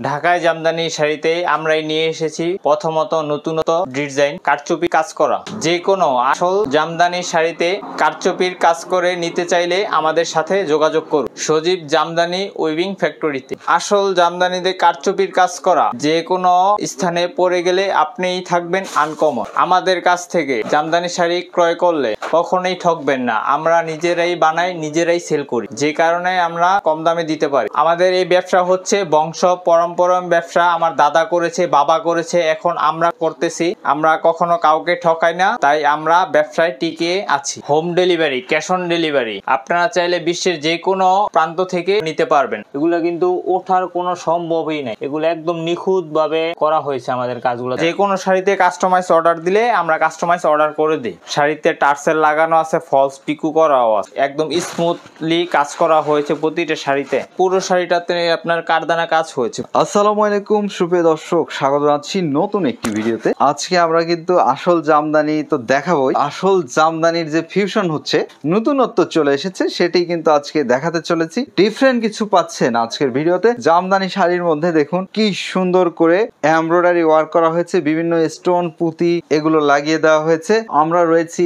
ঢাকায় জামদানি শাড়িতে আমরাই নিয়ে এসেছি প্রথমত নতুনত্ব ডিজাইন কারচুপি কাজ করা। যে কোনো আসল জামদানি শাড়িতে কারচুপির কাজ করে নিতে চাইলে আমাদের সাথে যোগাযোগ করুন সজীব জামদানি উইভিং ফ্যাক্টরিতে। আসল জামদানিতে কারচুপির কাজ করা, যে কোনো স্থানে পরে গেলে আপনিই থাকবেন আনকমন। আমাদের কাছ থেকে জামদানি শাড়ি ক্রয় করলে কখনোই ঠকবেন না। আমরা নিজেরাই বানাই, নিজেরাই সেল করি, যে কারণে আমরা কম দামে দিতে পারি। আমাদের এই ব্যবসা হচ্ছে বংশ পরম্পরা ব্যবসা। আমার দাদা করেছে, বাবা করেছে, এখন আমরা করতেছি। আমরা কখনো কাউকে ঠকাই না, তাই আমরা ব্যবসায় টিকে আছি। Home delivery, cash on delivery. আপনারা চাইলে বিশ্বের যে কোনো প্রান্ত থেকে নিতে পারবেন। এগুলো কিন্তু ওঠার কোনো সম্ভবই নাই, এগুলো একদম নিখুঁত ভাবে করা হয়েছে আমাদের কাজগুলো। যে কোনো শাড়িতে কাস্টমাইজ অর্ডার দিলে আমরা কাস্টমাইজ অর্ডার করে দিই। শাড়িতে টার্সেল লাগানো আছে, ফলস পিকু করাও আছে, একদম স্মুথলি কাজ করা হয়েছে প্রতিটা শাড়িতে। পুরো শাড়িটাতে আপনার কারদানা কাজ হয়েছে। আসসালামু আলাইকুম সুপ্রিয় দর্শক, স্বাগত জানাচ্ছি নতুন একটি ভিডিওতে। আজকে আমরা কিন্তু আসল জামদানি তো দেখাবো। আসল জামদানির যে ফিউশন হচ্ছে, নতুনত্ব চলে এসেছে, সেটাই কিন্তু আজকে দেখাতে চলেছি। ডিফারেন্ট কিছু পাচ্ছেন আজকের ভিডিওতে। জামদানি শাড়ির মধ্যে দেখুন কি সুন্দর করে এমব্রয়ডারি ওয়ার্ক করা হয়েছে, বিভিন্ন স্টোন পুঁতি এগুলো লাগিয়ে দেওয়া হয়েছে। আমরা রয়েছি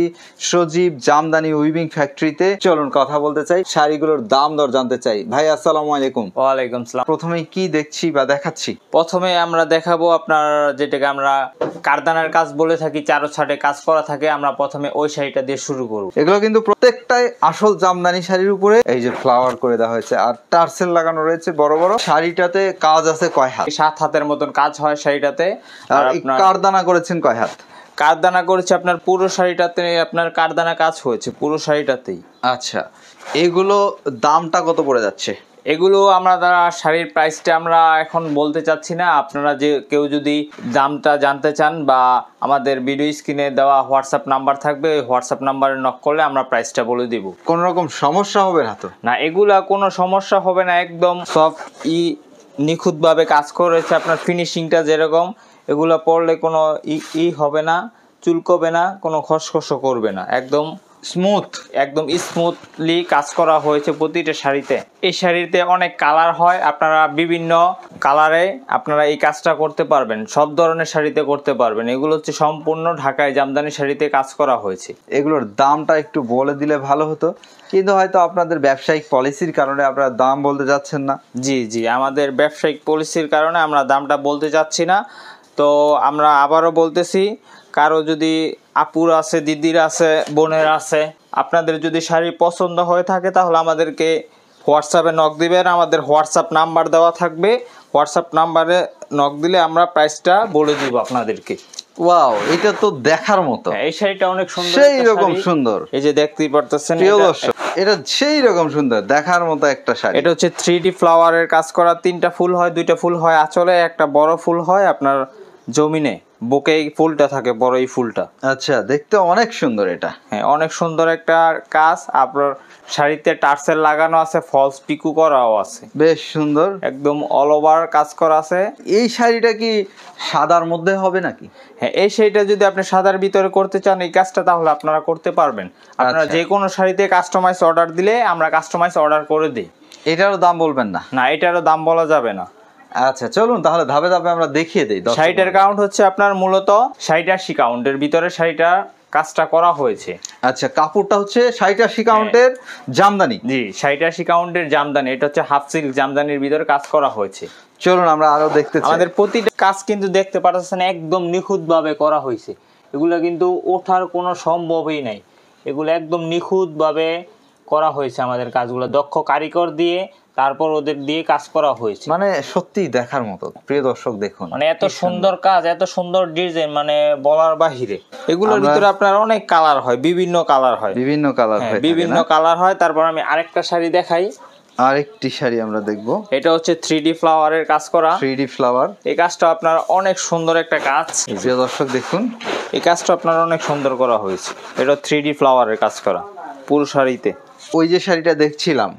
সজীব জামদানি উইভিং ফ্যাক্টরিতে। চলুন কথা বলতে চাই, শাড়িগুলোর দাম দর জানতে চাই। ভাই আসসালামু আলাইকুম। ওয়ালাইকুম সালাম। প্রথমে কি দেখছি বা দেখাচ্ছি? প্রথমে আমরা দেখাবো আপনার যেটাকে আমরা কারদানার কাজ বলে থাকি, চারো ছাটে কাজ করা থাকে। আমরা প্রথমে ওই শাড়িটা দিয়ে শুরু করব। এগুলো কিন্তু প্রত্যেকটাই আসল জামদানি শাড়ির উপরে এই যে ফ্লাওয়ার করে দেওয়া হয়েছে আর টার্সেল লাগানো রয়েছে বড় বড়। শাড়িটাতে কাজ আছে কয় হাত? 7 হাতের মতন কাজ হয় শাড়িটাতে। আর কারদানা করেছেন কয় হাত? কারদানা করেছে আপনার পুরো শাড়িটাতে, আপনার কারদানা কাজ হয়েছে পুরো শাড়িটাতেই। আচ্ছা, এগুলো দামটা কত পড়ে যাচ্ছে? এগুলো আমরা শাড়ির প্রাইসটা আমরা এখন বলতে চাচ্ছি না। আপনারা যে কেউ যদি দামটা জানতে চান বা আমাদের ভিডিও স্ক্রিনে দেওয়া হোয়াটসঅ্যাপ নাম্বার থাকবে, ওই হোয়াটসঅ্যাপ নাম্বারে নক করলে আমরা প্রাইসটা বলে দিব। কোন রকম সমস্যা হবে না তো? না, এগুলা কোনো সমস্যা হবে না। একদম সফট নিখুঁতভাবে কাজ করেছে। আপনার ফিনিশিংটা যেরকম, এগুলো পরলে কোনো হবে না, চুলকবে না, কোনো খসখসও করবে না, একদম স্মুথলি কাজ করা হয়েছে প্রতিটা শাড়িতে। এই শাড়িতে অনেক কালার হয়, আপনারা বিভিন্ন কালারে আপনারা এই কাজটা করতে পারবেন, সব ধরনের শাড়িতে করতে পারবেন। এগুলো হচ্ছে সম্পূর্ণ ঢাকায় জামদানি শাড়িতে কাজ করা হয়েছে। এগুলোর দামটা একটু বলে দিলে ভালো হতো, কিন্তু হয়তো আপনাদের ব্যবসায়িক পলিসির কারণে আপনারা দাম বলতে যাচ্ছেন না। জি, আমাদের ব্যবসায়িক পলিসির কারণে আমরা দামটা বলতে যাচ্ছি না। তো আমরা আবারও বলতেছি, কারো যদি আপুর আছে, দিদির আছে, বোনের আছে, আপনাদের যদি শাড়ি পছন্দ হয়ে থাকে তাহলে আমাদেরকে হোয়াটসঅ্যাপে নক দিবেন। আমাদের হোয়াটসঅ্যাপ নাম্বার দেওয়া থাকবে, হোয়াটসঅ্যাপ নাম্বারে নক দিলে আমরা প্রাইসটা বলে দিব আপনাদেরকে। ওয়াও, এটা তো দেখার মতো। এই শাড়িটা অনেক সুন্দর, সেই রকম সুন্দর। এই যে দেখতেই পারতেছেন, এটা সেই রকম সুন্দর, দেখার মতো একটা শাড়ি। এটা হচ্ছে 3D ফ্লাওয়ারের কাজ করা। 3টা ফুল হয়, 2টা ফুল হয় আঁচলে, একটা বড় ফুল হয় আপনার জমিনে, বুকে এই ফুলটা থাকে, বড় এই ফুলটা। আচ্ছা, দেখতে অনেক সুন্দর এটা। হ্যাঁ, অনেক সুন্দর একটা কাজ। আপনার শাড়িতে টার্সেল লাগানো আছে, ফলস পিকু করাও আছে, বেশ সুন্দর, একদম অল ওভার কাজ করা আছে। এই শাড়িটা কি সাদার মধ্যে হবে নাকি? হ্যাঁ, এই শাড়িটা যদি আপনি সাদার ভিতরে করতে চান এই কাজটা, তাহলে আপনারা করতে পারবেন। আপনারা যে কোনো শাড়িতে কাস্টমাইজ অর্ডার দিলে আমরা কাস্টমাইজ অর্ডার করে দিই। এটারও দাম বলবেন না? না, এটারও দাম বলা যাবে না। আচ্ছা, চলুন তাহলে ধাপে ধাপে আমরা দেখিয়ে দিই। শাড়িটার কাউন্ট হচ্ছে আপনার মূলত 80 কাউন্টের ভিতরে শাড়িটা কাজটা করা হয়েছে। আচ্ছা, কাপড়টা হচ্ছে 80 কাউন্টের জামদানি? জি, 80 কাউন্টের জামদানি। এটা হচ্ছে হাফ সিল্ক জামদানির ভিতরে কাজ করা হয়েছে। চলুন আমরা আরো দেখতে চাই। আমাদের প্রতিটা কাজ কিন্তু দেখতে পাচ্ছেন একদম নিখুঁত ভাবে করা হয়েছে। এগুলো কিন্তু ওঠার কোনো সম্ভবই নাই, এগুলো একদম নিখুঁত ভাবে করা হয়েছে আমাদের কাজগুলো, দক্ষ কারিগর দিয়ে তারপর ওদের দিয়ে কাজ করা হয়েছে। মানে সত্যি দেখার মতো। প্রিয় দর্শক দেখুন, মানে এত সুন্দর কাজ, এত সুন্দর ডিজাইন, মানে বলার বাহিরে। এগুলোর ভিতরে আপনার অনেক কালার হয়, বিভিন্ন কালার হয়, বিভিন্ন কালার হয়। তারপর আমি আরেকটা শাড়ি দেখাই। আরেকটি শাড়ি আমরা দেখব। এটা হচ্ছে 3D ফ্লাওয়ারের কাজ করা। 3D ফ্লাওয়ার, এই কাজটা আপনার অনেক সুন্দর একটা কাজ। প্রিয় দর্শক দেখুন, এই কাজটা আপনার অনেক সুন্দর করা হয়েছে। এটা 3D ফ্লাওয়ারের কাজ করা পুরো শাড়িতে। ওই যে শাড়িটা দেখছিলাম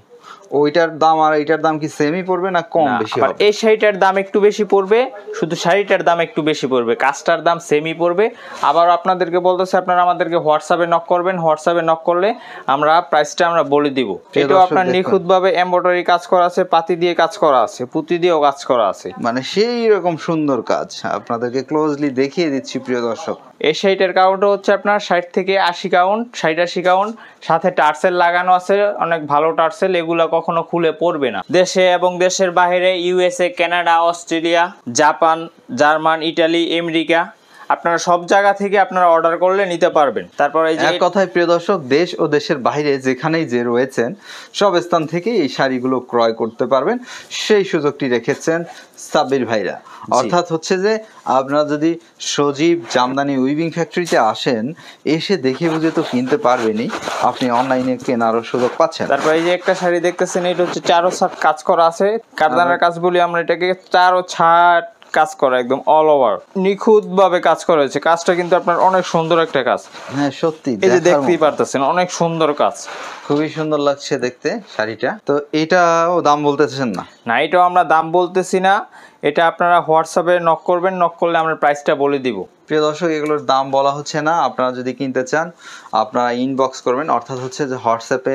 ওইটার দাম আর এইটার দাম কি সেমই পড়বে না কম বেশি হবে? এই শাড়িটার দাম একটু বেশি পড়বে, শুধু শাড়িটার দাম একটু বেশি পড়বে, কাজটার দাম সেমই পড়বে। আবার আপনাদেরকে বলতেছে আপনারা আমাদেরকে হোয়াটসঅ্যাপে নক করবেন, হোয়াটসঅ্যাপে নক করলে আমরা প্রাইসটা আমরা বলে দিব। এটাও আপনার নিখুঁতভাবে এমব্রয়ডারি কাজ করা আছে, পাতি দিয়ে কাজ করা আছে, পুঁতি দিয়েও কাজ করা আছে, মানে সেই রকম সুন্দর কাজ আপনাদেরকে ক্লোজলি দেখিয়ে দিচ্ছি প্রিয় দর্শক। এই শাড়িটার কাউন্টটা হচ্ছে আপনার 60 থেকে 80 কাউন্ট, 60-80 কাউন্ট, সাথে টার্সেল লাগানো আছে, অনেক ভালো টার্সেল, এগুলা কখনো খুলে পড়বে না। দেশে এবং দেশের বাইরে USA, Canada, Australia, Japan, German, Italy, America, আপনারা সব জায়গা থেকে আপনারা অর্ডার করলে নিতে পারবেন। তারপর এই যে এক কথায় প্রিয় দর্শক, দেশ ও দেশের বাইরে যেখানেই যে রয়েছেন সব স্থান থেকে এই শাড়িগুলো ক্রয় করতে পারবেন, সেই সুযোগটি রেখেছেন সাব্বির ভাইরা। অর্থাৎ হচ্ছে যে আপনারা যদি সজীব জামদানি উইভিং ফ্যাক্টরিতে আসেন, এসে দেখে বুঝে তো কিনতে পারবেনই, আপনি অনলাইনে কেনারও সুযোগ পাচ্ছেন। তারপর এই যে একটা শাড়ি দেখতেছেন, এটা হচ্ছে 4 ছাট কাজ করা আছে, কারদানার কাজ বলি আমরা এটাকে, 4 ছাট কাজ করা, একদম অল ওভার নিখুঁত ভাবে কাজ করা হয়েছে। কাজটা কিন্তু আপনার অনেক সুন্দর একটা কাজ। হ্যাঁ সত্যি, এই যে দেখতেই পারতেছেন অনেক সুন্দর কাজ, খুবই সুন্দর লাগছে দেখতে শাড়িটা। তো এটাও দাম বলতেছেন না? না, এটাও আমরা দাম বলতেছি না, এটা আপনারা হোয়াটসঅ্যাপে নক করবেন, নক করলে আমরা প্রাইসটা বলে দিব। প্রিয় দর্শক, এগুলোর দাম বলা হচ্ছে না, আপনারা যদি কিনতে চান আপনারা ইনবক্স করবেন, অর্থাৎ হচ্ছে যে হোয়াটসঅ্যাপে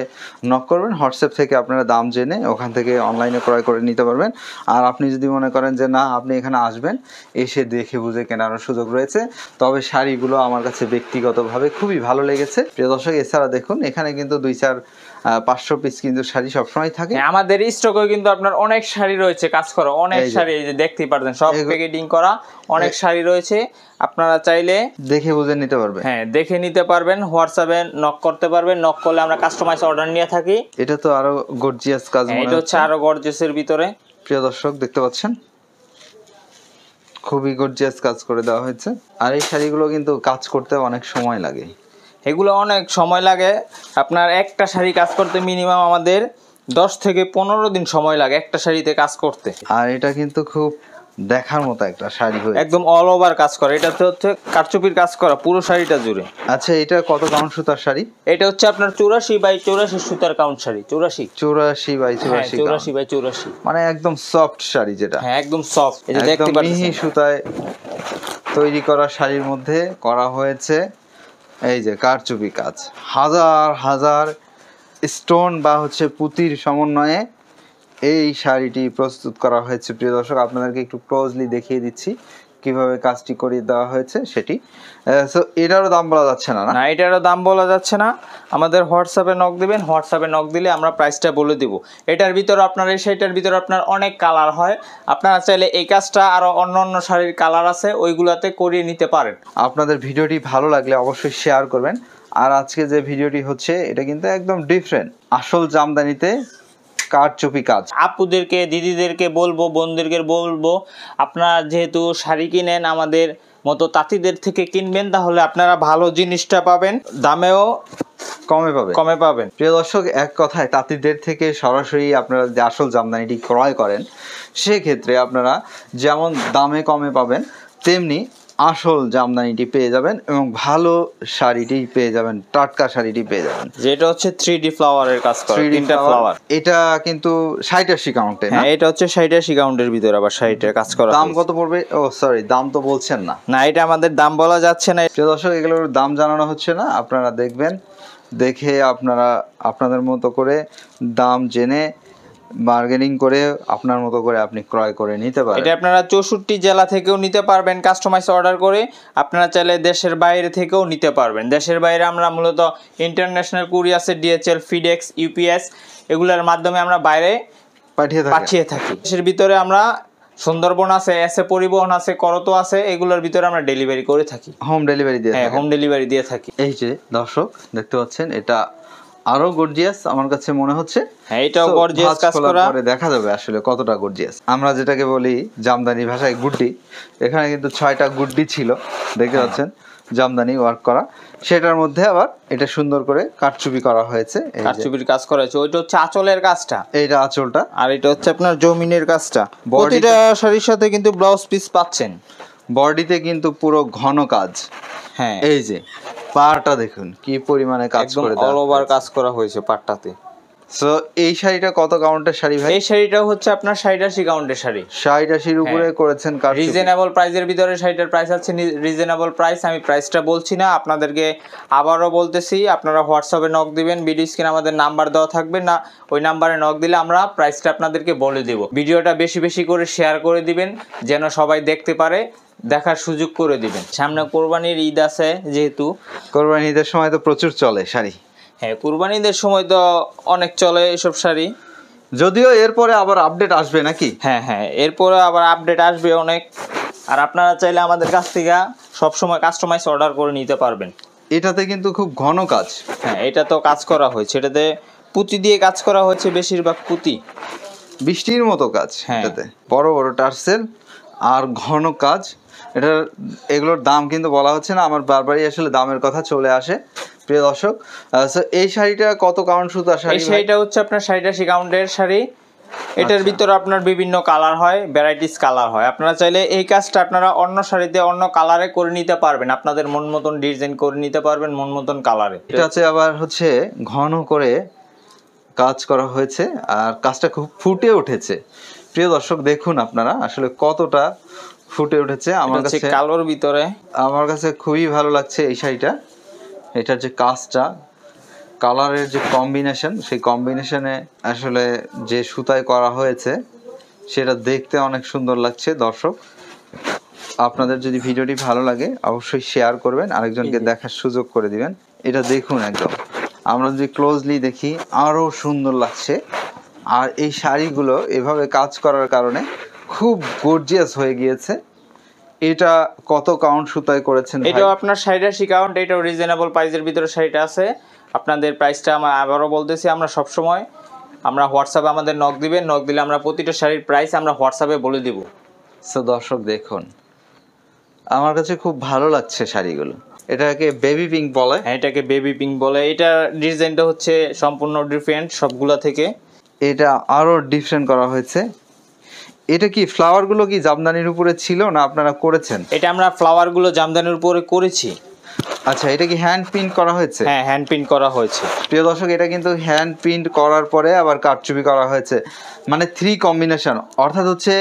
নক করবেন, হোয়াটসঅ্যাপ থেকে আপনারা দাম জেনে ওখান থেকে অনলাইনে ক্রয় করে নিতে পারবেন। আর আপনি যদি মনে করেন যে না, আপনি এখানে আসবেন, এসে দেখে বুঝে কেনারও সুযোগ রয়েছে। তবে শাড়িগুলো আমার কাছে ব্যক্তিগতভাবে খুবই ভালো লেগেছে প্রিয় দর্শক। এছাড়া দেখুন এখানে কিন্তু 2-4-500 পিস কিন্তু শাড়ি সবসময় থাকে। আমাদের স্টকে কিন্তু আপনার অনেক শাড়ি রয়েছে কাজ করা, অনেক শাড়ি, এই যে দেখতেই পারছেন সব প্যাকেটিং করা অনেক শাড়ি রয়েছে, আপনারা চাইলে দেখে বুঝে নিতে পারবেন। হ্যাঁ, দেখে নিতে পারবেন, হোয়াটসঅ্যাপে নক করতে পারবেন, নক করলে আমরা কাস্টমাইজ অর্ডার নিয়ে থাকি। এটা তো আরো গর্জিয়াস কাজ মনে হচ্ছে। এটা হচ্ছে আরো গর্জিয়াসের ভিতরে। প্রিয় দর্শক দেখতে পাচ্ছেন খুবই গর্জিয়াস কাজ করে দেওয়া হয়েছে। আর এই শাড়িগুলো কিন্তু কাজ করতে অনেক সময় লাগে, এগুলো অনেক সময় লাগে। আপনার একটা শাড়ি কাজ করতে মিনিমাম আমাদের 10 থেকে 15 দিন সময় লাগে একটা শাড়িতে কাজ করতে। আর এটা কিন্তু খুব দেখার মতো একটা শাড়ি হয়েছে, একদম অল ওভার কাজ করা, এটাতে হচ্ছে কারচুপির কাজ করা পুরো শাড়িটা জুড়ে। আচ্ছা, এটা কত কাউন্ট সুতার শাড়ি? এটা হচ্ছে আপনার 84x84 সুতার কাউন্ট শাড়ি। 84x84 মানে একদম সফট শাড়ি, যেটা হ্যাঁ একদম সফট। এই যে দেখতে পাচ্ছেন মিহি সুতায় তৈরি করা শাড়ির মধ্যে করা হয়েছে এই যে কারচুপি কাজ, হাজার হাজার স্টোন বা হচ্ছে পুঁতির সমন্বয়ে এই শাড়িটি প্রস্তুত করা হয়েছে। প্রিয় দর্শক, আপনাদেরকে একটু ক্লোজলি দেখিয়ে দিচ্ছি কিভাবে কাজটি করে দেওয়া হয়েছে সেটি। সো এটারও দাম বলা যাচ্ছে না? না, এটারও দাম বলা যাচ্ছে না। আমাদের হোয়াটসঅ্যাপে নক দিবেন, হোয়াটসঅ্যাপে নক দিলে আমরা প্রাইসটা বলে দিব। এটার ভিতরে আপনার এই শাড়িটার ভিতরে আপনার অনেক কালার হয়, আপনারা চাইলে এই কাজটা আরো অন্য অন্য শাড়ির কালার আছে ওইগুলাতে করিয়ে নিতে পারেন। আপনাদের ভিডিওটি ভালো লাগলে অবশ্যই শেয়ার করবেন। আর আজকে যে ভিডিওটি হচ্ছে এটা কিন্তু একদম ডিফারেন্ট, আসল জামদানিতে কারচুপি কাজ। আপুদেরকে, দিদিদেরকে বলবো, বোনদেরকে বলবো, আপনারা যেহেতু শাড়ি কিনেন আমাদের মতো তাঁতিদের থেকে কিনবেন, তাহলে আপনারা ভালো জিনিসটা পাবেন, দামেও কমে পাবেন। প্রিয় দর্শক, এক কথায় তাঁতিদের থেকে সরাসরি আপনারা যে আসল জামদানিটি ক্রয় করেন, সেক্ষেত্রে আপনারা যেমন দামে কমে পাবেন, তেমনি আসল জামদানিটি পেয়ে যাবেন এবং ভালো শাড়িটি পেয়ে যাবেন, টাটকা শাড়িটি পেয়ে যাবেন, যেটা হচ্ছে 3D ফ্লাওয়ারের কাজ করা, 3টা ফ্লাওয়ার। এটা কিন্তু 60-80 কাউন্টে, হ্যাঁ এটা হচ্ছে 60-80 কাউন্টের ভিতরে আবার শাড়িটার কাজ করা। দাম কত পড়বে? ও সরি, দাম তো বলছেন না। না, এটা আমাদের দাম বলা যাচ্ছে না। প্রিয় দর্শক, এগুলোর দাম জানানো হচ্ছে না, আপনারা দেখবেন, দেখে আপনারা আপনাদের মতো করে দাম জেনে বার্গেনিং করে আপনার মতো করে আপনি ক্রয় করে নিতে পারেন। এটা আপনারা 64 জেলা থেকেও নিতে পারবেন কাস্টমাইজ অর্ডার করে, আপনারা চাইলে দেশের বাইরে থেকেও নিতে পারবেন। দেশের বাইরে আমরা মূলত ইন্টারন্যাশনাল কুরিয়ার আছে, DHL, FedEx, UPS, এগুলোর মাধ্যমে আমরা বাইরে পাঠিয়ে থাকি। দেশের ভিতরে আমরা সুন্দরবন আছে, এসে পরিবহন আছে, করতো আছে, এগুলোর ভিতরে আমরা ডেলিভারি করে থাকি, হোম ডেলিভারি দিয়ে। হ্যাঁ, হোম ডেলিভারি দিয়ে থাকি। এই যে দর্শক দেখতে পাচ্ছেন, এটা আরো গর্জিয়াস আমার কাছে মনে হচ্ছে। হ্যাঁ, এটাও গর্জিয়াস কাজ করা, পরে দেখা যাবে আসলে কতটা গর্জিয়াস। আমরা যেটাকে বলি জামদানি ভাষায় গুড্ডি, এখানে কিন্তু 6টা গুড্ডি ছিল, দেখতে পাচ্ছেন জামদানি ওয়ার্ক করা, সেটার মধ্যে আবার এটা সুন্দর করে কারচুপি করা হয়েছে, কারচুপির কাজ করা হয়েছে। ওইটা হচ্ছে আঁচলের কাজটা, এইটা আঁচলটা, আর এটা হচ্ছে আপনার জমিনের কাজটা। প্রতিটা শাড়ির সাথে কিন্তু ব্লাউজ পিস পাচ্ছেন। বডিতে কিন্তু পুরো ঘন কাজ। হ্যাঁ, এই যে পাড়টা দেখুন কি পরিমাণে কাজ করে অল ওভার কাজ করা হয়েছে পাড়টাতে। সো এই শাড়িটা কত কাউন্টের শাড়ি ভাই? এই শাড়িটা হচ্ছে আপনার 60-80 কাউন্টের শাড়ি। 60-80-র উপরে করেছেন কাজ। রিজনেবল প্রাইসের ভিতরে শাড়িটার প্রাইস আছে রিজনেবল প্রাইস। আমি প্রাইসটা বলছি না, আপনাদেরকে আবারও বলতেছি, আপনারা হোয়াটসঅ্যাপে নক দিবেন, ভিডিও স্ক্রিনে আমাদের নাম্বার দেওয়া থাকবে না, ওই নাম্বারে নক দিলে আমরা প্রাইসটা আপনাদেরকে বলে দেব। ভিডিওটা বেশি বেশি করে শেয়ার করে দিবেন যেন সবাই দেখতে পারে, দেখার সুযোগ করে দিবেন। সামনে কোরবানির ঈদ আছে, যেহেতু কোরবানির ঈদের সময় তো প্রচুর চলে শাড়ি। হ্যাঁ, কোরবানির ঈদের সময় তো অনেক চলে এসব শাড়ি, যদিও এরপরে আবার আপডেট আসবে নাকি? হ্যাঁ, এরপরে আবার আপডেট আসবে অনেক। আর আপনারা চাইলে আমাদের কাছ থেকে সবসময় কাস্টমাইজ অর্ডার করে নিতে পারবেন। এটাতে কিন্তু খুব ঘন কাজ। হ্যাঁ, এটা তো কাজ করা হয়েছে, এটাতে পুঁতি দিয়ে কাজ করা হয়েছে, বেশিরভাগ পুঁতি, বৃষ্টির মতো কাজ। হ্যাঁ, এটাতে বড় বড় টার্সেল আর ঘন কাজ। এগুলোর দাম কিন্তু বলা হচ্ছে না, আমার বারবারই আসলে দামের কথা চলে আসে প্রিয় দর্শক। এই শাড়িটা কত কাউন্ট সুতার শাড়ি? এই শাড়িটা হচ্ছে আপনার 60-80 কাউন্টের শাড়ি। এটার ভিতরে আপনার বিভিন্ন কালার হয়, ভ্যারাইটিস কালার হয়। আপনারা চাইলে এই কাজটা আপনারা অন্য শাড়িতে অন্য কালারে করে নিতে পারবেন, আপনাদের মন মতন ডিজাইন করে নিতে পারবেন, মন মতন কালারে। এটাতে আবার হচ্ছে ঘন করে কাজ করা হয়েছে আর কাজটা খুব ফুটে উঠেছে। প্রিয় দর্শক দেখুন আপনারা আসলে কতটা ফুটে উঠেছে। আমার কাছে কালোর ভিতরে আমার কাছে খুবই ভালো লাগছে এই শাড়িটা। এটার যে কাজটা, কালারের যে কম্বিনেশন, সেই কম্বিনেশনে আসলে যে সুতায় করা হয়েছে সেটা দেখতে অনেক সুন্দর লাগছে। দর্শক, আপনাদের যদি ভিডিওটি ভালো লাগে অবশ্যই শেয়ার করবেন, আরেকজনকে দেখার সুযোগ করে দিবেন। এটা দেখুন একদম, আমরা যদি ক্লোজলি দেখি আরও সুন্দর লাগছে। আর এই শাড়িগুলো এভাবে কাজ করার কারণে খুব গর্জিয়াস হয়ে গিয়েছে। এটা কত কাউন্ট সুতায় করেছেন? এটাও আপনার 60-80 কাউন্ট। এটাও রিজনেবল প্রাইসের ভিতরে শাড়িটা আছে। আপনাদের প্রাইসটা আমরা আবারও বলতেছি, আমরা সবসময় আমরা হোয়াটসঅ্যাপে আমাদের নক দিবেন, নক দিলে আমরা প্রতিটা শাড়ির প্রাইস আমরা হোয়াটসঅ্যাপে বলে দিব। সো দর্শক দেখুন, আমার কাছে খুব ভালো লাগছে শাড়িগুলো। এটাকে বেবি পিঙ্ক বলে। হ্যাঁ, এটাকে বেবি পিঙ্ক বলে। এটা ডিজাইনটা হচ্ছে সম্পূর্ণ ডিফারেন্ট সবগুলা থেকে, এটা আরো ডিফারেন্ট করা হয়েছে। এটা কি ফ্লাওয়ার গুলো কি জামদানির উপরে ছিল না আপনারা করেছেন? এটা আমরা ফ্লাওয়ার গুলো জামদানির উপরে করেছি। আচ্ছা, এটা কি হ্যান্ড প্রিন্ট করা হয়েছে? হ্যাঁ, হ্যান্ড প্রিন্ট করা হয়েছে। প্রিয় দর্শক, এটা কিন্তু হ্যান্ড প্রিন্ট করার পরে আবার কারচুপি করা হয়েছে, মানে 3 কম্বিনেশন। অর্থাৎ হচ্ছে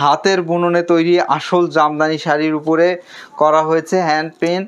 হাতের বুননে তৈরি আসল জামদানি শাড়ির উপরে করা হয়েছে হ্যান্ড প্রিন্ট,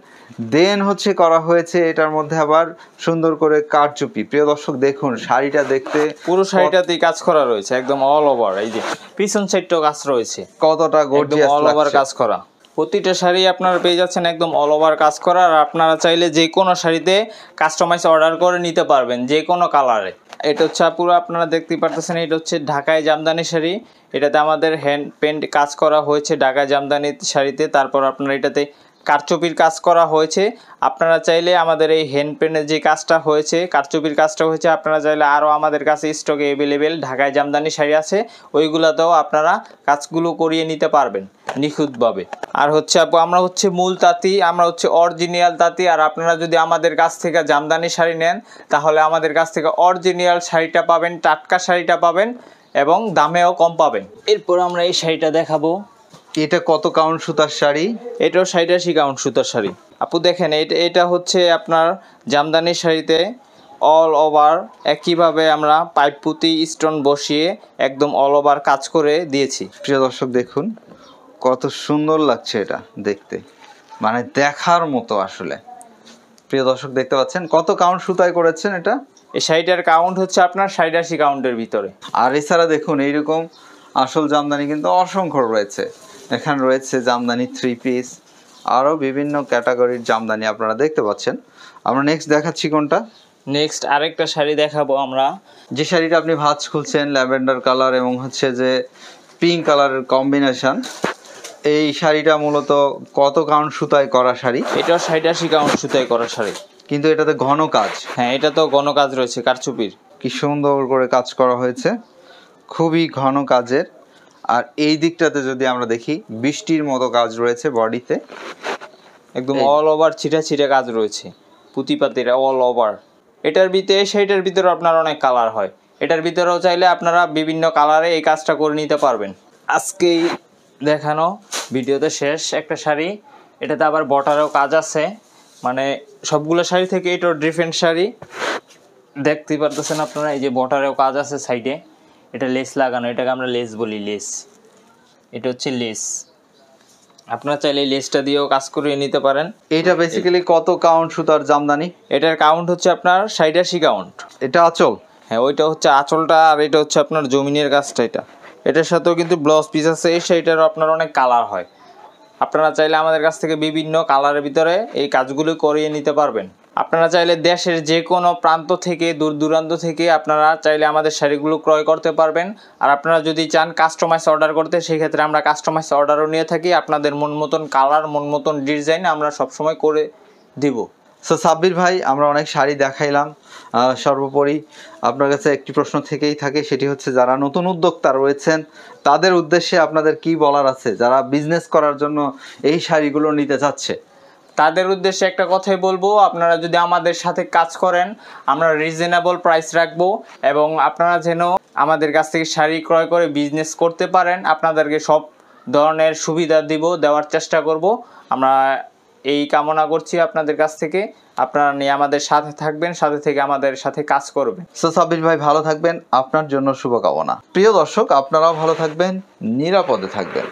দেন হচ্ছে করা হয়েছে এটার মধ্যে আবার সুন্দর করে কারচুপি। প্রিয় দর্শক দেখুন, শাড়িটা দেখতে পুরো শাড়িটাতেই কাজ করা রয়েছে একদম অল ওভার। এই যে পিছন সাইডটাও কাজ রয়েছে, কতটা গর্জিয়াস অল ওভার কাজ করা। প্রতিটা শাড়ি আপনারা পেয়ে যাচ্ছেন একদম অল ওভার কাজ করা। আর আপনারা চাইলে যে কোনো শাড়িতে কাস্টমাইজ অর্ডার করে নিতে পারবেন, যে কোনো কালারে। এটা হচ্ছে পুরো আপনারা দেখতেই পারতেছেন, এটা হচ্ছে ঢাকায় জামদানি শাড়ি। এটাতে আমাদের হ্যান্ড পেন্ট কাজ করা হয়েছে ঢাকায় জামদানি শাড়িতে। তারপর আপনার এটাতে কারচুপির কাজ করা হয়েছে। আপনারা চাইলে আমাদের এই হ্যান্ড পেন্টের যে কাজটা হয়েছে, কারচুপির কাজটা হয়েছে, আপনারা চাইলে আরও আমাদের কাছে স্টকে অ্যাভেলেবেল ঢাকায় জামদানি শাড়ি আছে, ওইগুলোতেও আপনারা কাজগুলো করিয়ে নিতে পারবেন নিখুঁতভাবে। আর হচ্ছে আমরা হচ্ছে মূল তাঁতি, আমরা হচ্ছে অরিজিনাল তাঁতি। আর আপনারা যদি আমাদের কাছ থেকে জামদানি শাড়ি নেন তাহলে আমাদের কাছ থেকে অরিজিনাল শাড়িটা পাবেন, টাটকা শাড়িটা পাবেন এবং দামেও কম পাবেন। এরপর আমরা এই শাড়িটা দেখাবো। এটা কত কাউন্ট সুতার শাড়ি? এটাও 60-80 কাউন্ট সুতার শাড়ি। আপু দেখেন, এটা হচ্ছে আপনার জামদানি শাড়িতে অল ওভার একইভাবে আমরা পাইপ পুঁতি স্টোন বসিয়ে একদম অল ওভার কাজ করে দিয়েছি। প্রিয় দর্শক দেখুন কত সুন্দর লাগছে এটা দেখতে, মানে দেখার মতো আসলে। প্রিয় দর্শক দেখতে পাচ্ছেন কত কাউন্ট সুতায় করেছেন এটা? এই শাড়িটার কাউন্ট হচ্ছে আপনার 60-80 কাউন্টের ভিতরে। আর এছাড়া দেখুন এইরকম আসল জামদানি কিন্তু অসংখ্য রয়েছে। এখানে রয়েছে জামদানি 3 পিস, আরও বিভিন্ন ক্যাটাগরির জামদানি আপনারা দেখতে পাচ্ছেন। আমরা নেক্সট দেখাচ্ছি কোনটা? নেক্সট আরেকটা শাড়ি দেখাবো আমরা। যে শাড়িটা আপনি ভাঁজ খুলছেন ল্যাভেন্ডার কালার এবং হচ্ছে যে পিঙ্ক কালারের কম্বিনেশন, এই শাড়িটা মূলত কত কাউন্ট সুতায় করা শাড়ি? এটাও 60-80 কাউন্ট সুতায় করা শাড়ি, কিন্তু এটাতে ঘন কাজ। হ্যাঁ, এটা তো ঘন কাজ রয়েছে কারচুপির। কি সুন্দর করে কাজ করা হয়েছে, খুবই ঘন কাজের। আর এই দিকটাতে যদি আমরা দেখি বৃষ্টির মতো কাজ রয়েছে বডিতে, একদম অল ওভার ছিটা ছিটা কাজ রয়েছে, পুঁতিপাতির অল ওভার। এটার ভিতরে সেইটার ভিতরে আপনার অনেক কালার হয়, এটার ভিতরেও চাইলে আপনারা বিভিন্ন কালারে এই কাজটা করে নিতে পারবেন। আজকেই দেখানো ভিডিওতে শেষ একটা শাড়ি, এটাতে আবার বর্ডারেও কাজ আছে, মানে সবগুলো শাড়ি থেকে এটা ডিফারেন্ট শাড়ি। দেখতে পারতেছেন আপনারা, এই যে বর্ডারেও কাজ আছে সাইডে, এটা লেস লাগানো, এটাকে আমরা লেস বলি, লেস। এটা হচ্ছে লেস, আপনারা চাইলে লেসটা দিয়েও কাজ করিয়ে নিতে পারেন। এইটা বেসিক্যালি কত কাউন্ট সুতার জামদানি? এটার কাউন্ট হচ্ছে আপনার 86 কাউন্ট। এটা আঁচল? হ্যাঁ, ওইটা হচ্ছে আঁচলটা, আর এটা হচ্ছে আপনার জমিনের কাজটা। এটার সাথেও কিন্তু ব্লাউজ পিস আছে, এই শাড়িটারও আপনার অনেক কালার হয়। আপনারা চাইলে আমাদের কাছ থেকে বিভিন্ন কালারের ভিতরে এই কাজগুলো করিয়ে নিতে পারবেন। আপনারা চাইলে দেশের যে কোনো প্রান্ত থেকে, দূর দূরান্ত থেকে আপনারা চাইলে আমাদের শাড়িগুলো ক্রয় করতে পারবেন। আর আপনারা যদি চান কাস্টমাইজ অর্ডার করতে, সেই ক্ষেত্রে আমরা কাস্টমাইজ অর্ডারও নিয়ে থাকি। আপনাদের মন মতন কালার, মন মতন ডিজাইন আমরা সবসময় করে দিব। সো সাব্বির ভাই, আমরা অনেক শাড়ি দেখাইলাম। সর্বোপরি আপনার কাছে একটি প্রশ্ন থেকেই থাকে, সেটি হচ্ছে যারা নতুন উদ্যোক্তা রয়েছেন তাদের উদ্দেশ্যে আপনাদের কি বলার আছে, যারা বিজনেস করার জন্য এই শাড়িগুলো নিতে চাচ্ছে? তাদের উদ্দেশ্যে একটা কথাই বলবো, আপনারা যদি আমাদের সাথে কাজ করেন, আমরা রিজনেবল প্রাইস রাখবো এবং আপনারা যেন আমাদের কাছ থেকে শাড়ি ক্রয় করে বিজনেস করতে পারেন, আপনাদেরকে সব ধরনের সুবিধা দেওয়ার চেষ্টা করব। আমরা এই কামনা করছি আপনাদের কাছ থেকে। আপনারা নিয়ে আমাদের সাথে থাকবেন, সাথে থেকে আমাদের সাথে কাজ করবেন। সো সাব্বির ভাই, ভালো থাকবেন, আপনার জন্য শুভকামনা। প্রিয় দর্শক, আপনারাও ভালো থাকবেন, নিরাপদে থাকবেন।